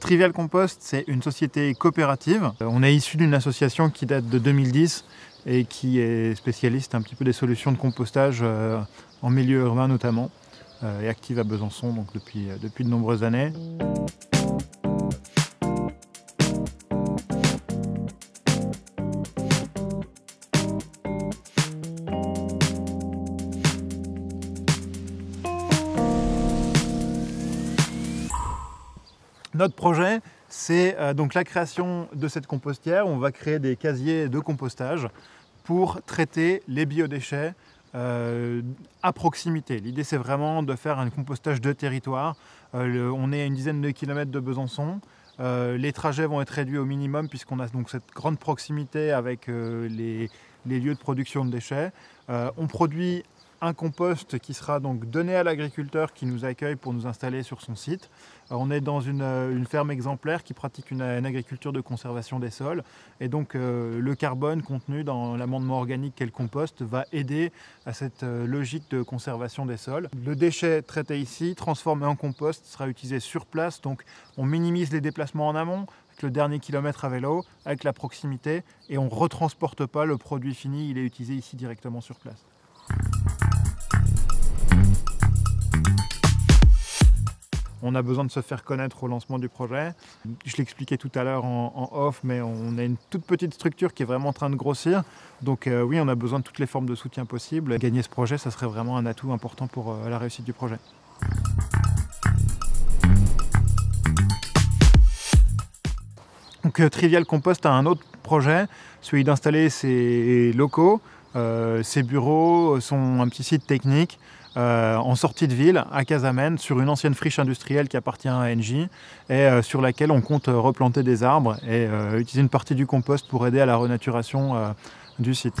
Trivial Compost, c'est une société coopérative. On est issu d'une association qui date de 2010 et qui est spécialiste un petit peu des solutions de compostage en milieu urbain notamment, et active à Besançon donc depuis de nombreuses années. Notre projet, c'est donc la création de cette compostière. On va créer des casiers de compostage pour traiter les biodéchets à proximité. L'idée, c'est vraiment de faire un compostage de territoire. On est à une dizaine de kilomètres de Besançon. Les trajets vont être réduits au minimum puisqu'on a donc cette grande proximité avec les lieux de production de déchets. On produit un compost qui sera donc donné à l'agriculteur qui nous accueille pour nous installer sur son site. On est dans une ferme exemplaire qui pratique une agriculture de conservation des sols et donc le carbone contenu dans l'amendement organique qu'est le compost va aider à cette logique de conservation des sols. Le déchet traité ici, transformé en compost, sera utilisé sur place, donc on minimise les déplacements en amont, avec le dernier kilomètre à vélo, avec la proximité, et on ne retransporte pas le produit fini, il est utilisé ici directement sur place. On a besoin de se faire connaître au lancement du projet. Je l'expliquais tout à l'heure en off, mais on a une toute petite structure qui est vraiment en train de grossir. Donc oui, on a besoin de toutes les formes de soutien possibles. Gagner ce projet, ça serait vraiment un atout important pour la réussite du projet. Donc Trivial Compost a un autre projet, celui d'installer ses locaux, ses bureaux, un petit site technique en sortie de ville à Casamène, sur une ancienne friche industrielle qui appartient à Engie et sur laquelle on compte replanter des arbres et utiliser une partie du compost pour aider à la renaturation du site.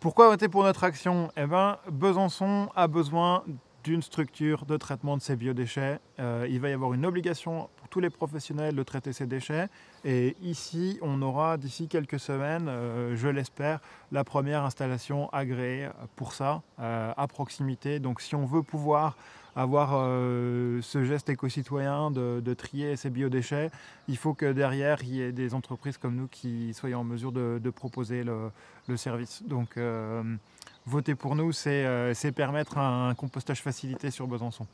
Pourquoi voter pour notre action? Eh bien, Besançon a besoin d'une structure de traitement de ces biodéchets. Il va y avoir une obligation pour tous les professionnels de traiter ces déchets. Et ici, on aura d'ici quelques semaines, je l'espère, la première installation agréée pour ça, à proximité. Donc si on veut pouvoir avoir ce geste éco-citoyen de trier ces biodéchets, il faut que derrière, il y ait des entreprises comme nous qui soient en mesure de proposer le service. Donc, voter pour nous, c'est permettre un compostage facilité sur Besançon.